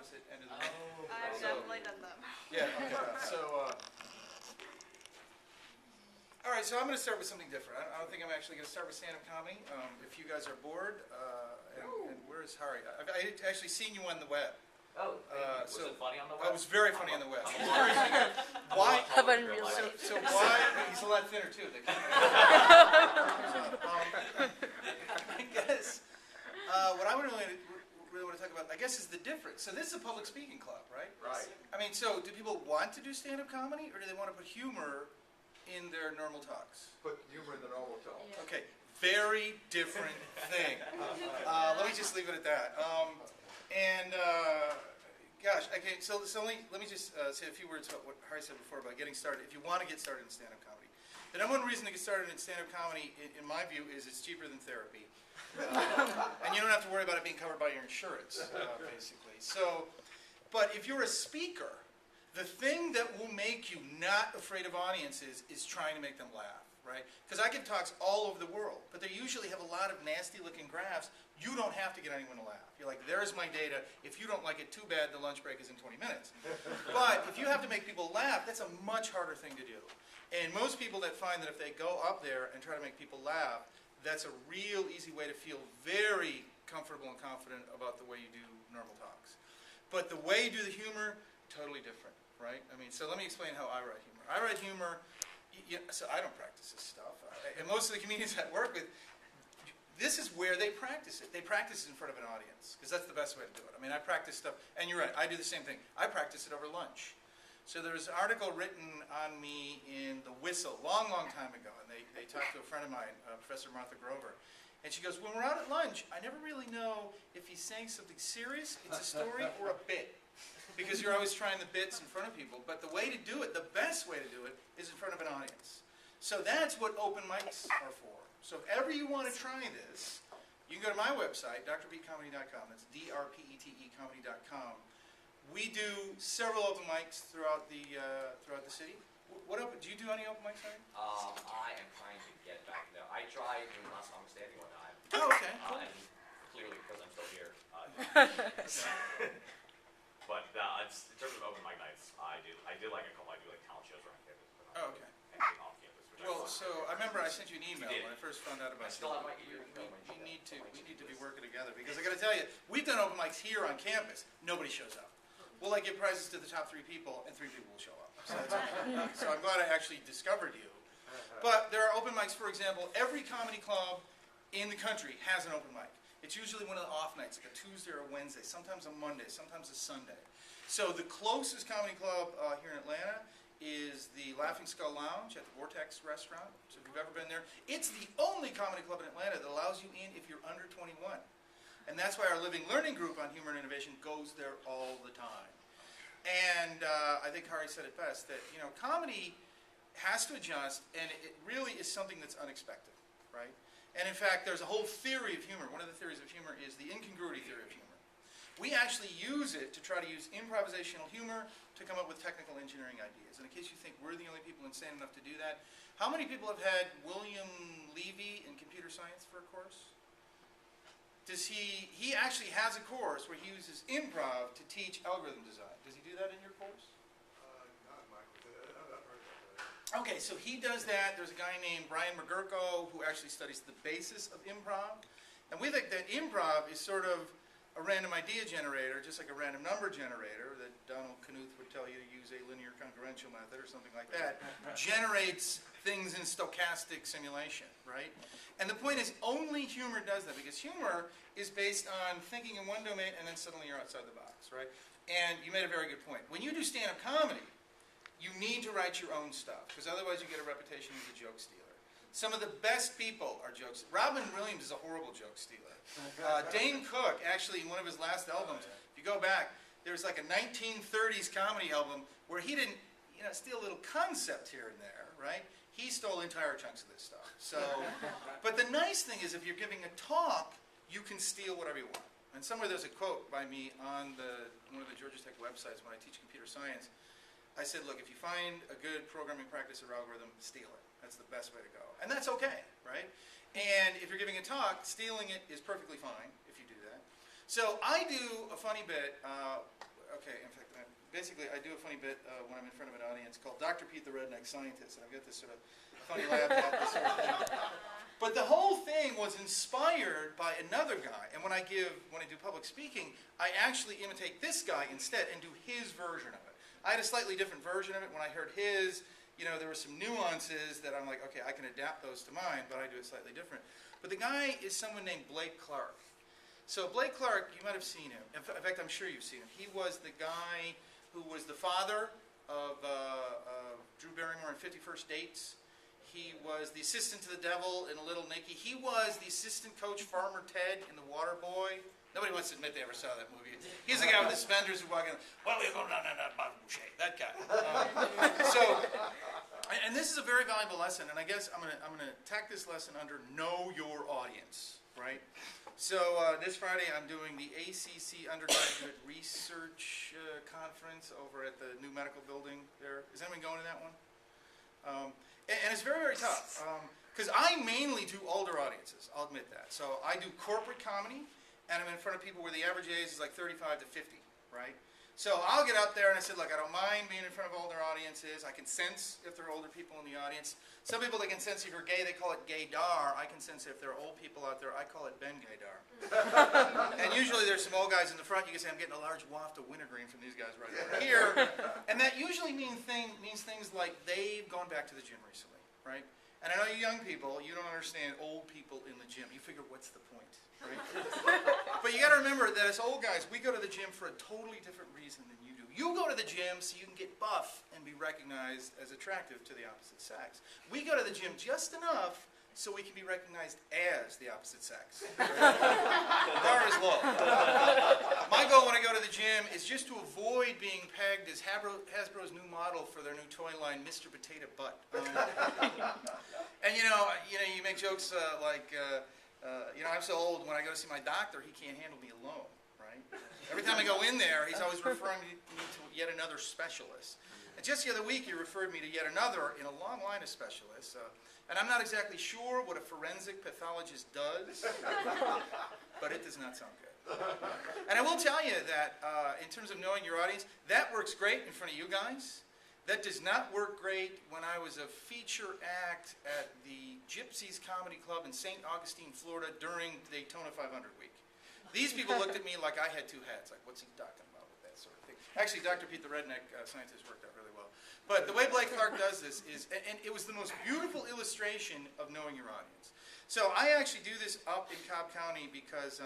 opposite end of the room. I've definitely done that. Yeah, okay. So, all right, so I'm going to start with something different. I don't think I'm actually going to start with stand-up comedy. If you guys are bored, and where's Hari? I've actually seen you on the web. Oh, was it funny on the web? I was very funny on the web. Why? How about in real So, life? so why? He's a lot thinner too. I guess what I would really want to talk about, I guess, is the difference. So this is a public speaking club, right? Right. I mean, so do people want to do stand-up comedy, or do they want to put humor in their normal talks? Put humor in the normal talk. Yeah. Okay, very different thing. Let me just leave it at that. Gosh, okay, so let me just say a few words about what Hari said before about getting started. If you want to get started in stand-up comedy, the number one reason to get started in stand-up comedy, in my view, is it's cheaper than therapy. And you don't have to worry about it being covered by your insurance, basically. So, but if you're a speaker, the thing that will make you not afraid of audiences is trying to make them laugh, right? Because I give talks all over the world, but they usually have a lot of nasty-looking graphs. You don't have to get anyone to laugh. You're like, there's my data. If you don't like it, too bad, the lunch break is in 20 minutes. But if you have to make people laugh, that's a much harder thing to do. And most people that find that if they go up there and try to make people laugh, that's a real easy way to feel very comfortable and confident about the way you do normal talks. But the way you do the humor, totally different, right? I mean, so let me explain how I write humor. I write humor, so I don't practice this stuff. And most of the comedians I work with, this is where they practice it. They practice it in front of an audience, because that's the best way to do it. I mean, I practice stuff, and you're right, I do the same thing. I practice it over lunch. So there was an article written on me in The Whistle, long, long time ago, and they talked to a friend of mine, Professor Martha Grover, and she goes, when we're out at lunch, I never really know if he's saying something serious, it's a story, or a bit. Because you're always trying the bits in front of people, but the way to do it, the best way to do it, is in front of an audience. So that's what open mics are for. So if ever you want to try this, you can go to my website, drpetecomedy.com. That's D-R-P-E-T-E comedy.com. We do several open mics throughout the city. What open? Do you do any open mics, Harry? I am trying to get back there. I tried in last understanding one time. Oh, okay. And clearly, because I'm still here. But in terms of open mic nights, I did like a couple. I do like talent shows around campus. But Oh, okay. anything off campus. Well, so I remember I sent you an email when I first found out about I still have my you. email. We need to be working together, because I got to tell you, we've done open mics here on campus. Nobody shows up. We'll give prizes to the top 3 people, and 3 people will show up. So, so I'm glad I actually discovered you. But there are open mics, for example, every comedy club in the country has an open mic. It's usually one of the off nights, like a Tuesday or a Wednesday, sometimes a Monday, sometimes a Sunday. So the closest comedy club here in Atlanta is the Laughing Skull Lounge at the Vortex restaurant. So if you've ever been there, it's the only comedy club in Atlanta that allows you in if you're under 21. And that's why our Living Learning group on humor and innovation goes there all the time. And I think Hari said it best, that comedy has to adjust, and it really is something that's unexpected, right? And in fact, there's a whole theory of humor. One of the theories of humor is the incongruity theory of humor. We actually use it to try to use improvisational humor to come up with technical engineering ideas. And in case you think we're the only people insane enough to do that, how many people have had William Levy in computer science for a course? He actually has a course where he uses improv to teach algorithm design. Does he do that in your course? Not Michael. I've heard about that. Okay, so he does that. There's a guy named Brian McGurko who actually studies the basis of improv. And we think that improv is sort of a random idea generator, just like a random number generator that Donald Knuth would tell you to use a linear concurrential method or something like that, generates things in stochastic simulation, right? And the point is, only humor does that, because humor is based on thinking in one domain and then suddenly you're outside the box, right? And you made a very good point. When you do stand-up comedy, you need to write your own stuff, because otherwise you get a reputation as a joke stealer. Some of the best people are jokes. Robin Williams is a horrible joke stealer. Dane Cook, actually, in one of his last albums, if you go back, there's like a 1930s comedy album where he didn't, steal a little concept here and there, right? He stole entire chunks of this stuff. So, but the nice thing is, if you're giving a talk, you can steal whatever you want. And somewhere there's a quote by me on one of the Georgia Tech websites when I teach computer science. I said, look, if you find a good programming practice or algorithm, steal it. That's the best way to go. And that's okay, right? And if you're giving a talk, stealing it is perfectly fine if you do that. So I do a funny bit okay, in fact, basically I do a funny bit when I'm in front of an audience called Dr. Pete the Redneck Scientist, and I've got this sort of funny lab hat, this sort of thing. But the whole thing was inspired by another guy, and when I do public speaking, I actually imitate this guy instead and do his version of it. I had a slightly different version of it. When I heard his, there were some nuances that I'm like, okay, I can adapt those to mine, but I do it slightly different. But the guy is someone named Blake Clark. So Blake Clark, you might have seen him. In fact, I'm sure you've seen him. He was the guy who was the father of Drew Barrymore in 50 First Dates. He was the assistant to the devil in Little Nicky. He was the assistant coach Farmer Ted in The Water Boy. Nobody wants to admit they ever saw that movie. He's the guy with the suspenders who walk in, well, we're going down that bottom boucher. That guy. And this is a very valuable lesson, and I guess I'm gonna tack this lesson under know your audience, right? So this Friday I'm doing the ACC Undergraduate Research Conference over at the new medical building there. Is anyone going to that one? And it's very, very tough, because I mainly do older audiences, I'll admit that. So I do corporate comedy, and I'm in front of people where the average age is like 35 to 50, right? So I'll get up there and I said, look, I don't mind being in front of older audiences. I can sense if there are older people in the audience. Some people, they can sense if you're gay, they call it gaydar. I can sense if there are old people out there, I call it Ben Gaydar. And usually there's some old guys in the front. You can say, I'm getting a large waft of wintergreen from these guys right over here. And that usually means things like they've gone back to the gym recently, right? And I know you young people, you don't understand old people in the gym. You figure, what's the point, right? But you got to remember that as old guys, we go to the gym for a totally different reason than you do. You go to the gym so you can get buff and be recognized as attractive to the opposite sex. We go to the gym just enough so we can be recognized as the opposite sex. The bar is low. My goal when I go to the gym is just to avoid being pegged as Hasbro's new model for their new toy line, Mr. Potato Butt. And you make jokes like, I'm so old, when I go to see my doctor, he can't handle me alone, right? Every time I go in there, he's always referring me to yet another specialist. And just the other week, he referred me to yet another in a long line of specialists. And I'm not exactly sure what a forensic pathologist does, but it does not sound good. And I will tell you that in terms of knowing your audience, that works great in front of you guys. That does not work great when I was a feature act at the Gypsies Comedy Club in St. Augustine, Florida during Daytona 500 week. These people looked at me like I had two heads, like, what's he talking about with that sort of thing? Actually, Dr. Pete the Redneck Scientist worked out really well. But the way Blake Clark does this is, and it was the most beautiful illustration of knowing your audience. So I actually do this up in Cobb County because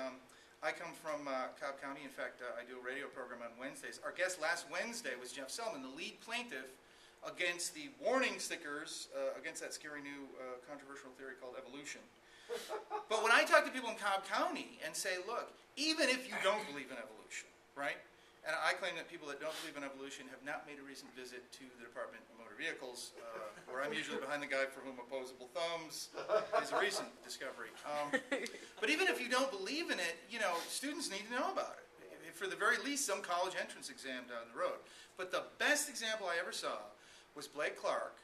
I come from Cobb County. In fact, I do a radio program on Wednesdays. Our guest last Wednesday was Jeff Selman, the lead plaintiff against the warning stickers, against that scary new controversial theory called evolution. But when I talk to people in Cobb County and say, look, even if you don't believe in evolution, right? And I claim that people that don't believe in evolution have not made a recent visit to the Department of Motor Vehicles, where I'm usually behind the guy for whom opposable thumbs is a recent discovery. But even if you don't believe in it, students need to know about it. For the very least, some college entrance exam down the road. But the best example I ever saw was Blake Clark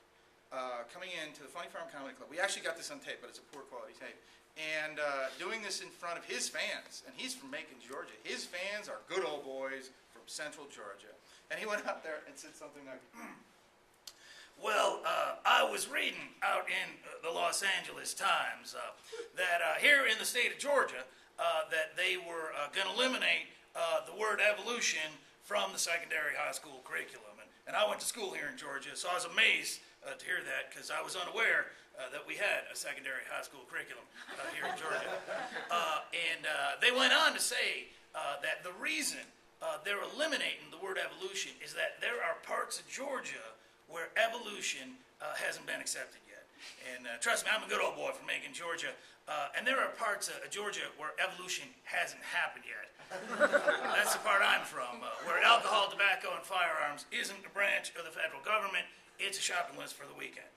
coming into the Funny Farm Comedy Club. We actually got this on tape, but it's a poor quality tape. And doing this in front of his fans. And he's from Macon, Georgia. His fans are good old boys from Central Georgia. And he went out there and said something like, well, I was reading out in the Los Angeles Times that here in the state of Georgia, that they were going to eliminate the word evolution from the secondary high school curriculum. And I went to school here in Georgia, so I was amazed to hear that because I was unaware that we had a secondary high school curriculum here in Georgia. And they went on to say that the reason they're eliminating the word evolution is that there are parts of Georgia where evolution hasn't been accepted yet. And trust me, I'm a good old boy from Macon, Georgia. And there are parts of Georgia where evolution hasn't happened yet. That's the part I'm from, where alcohol, tobacco, and firearms isn't a branch of the federal government. It's a shopping list for the weekend.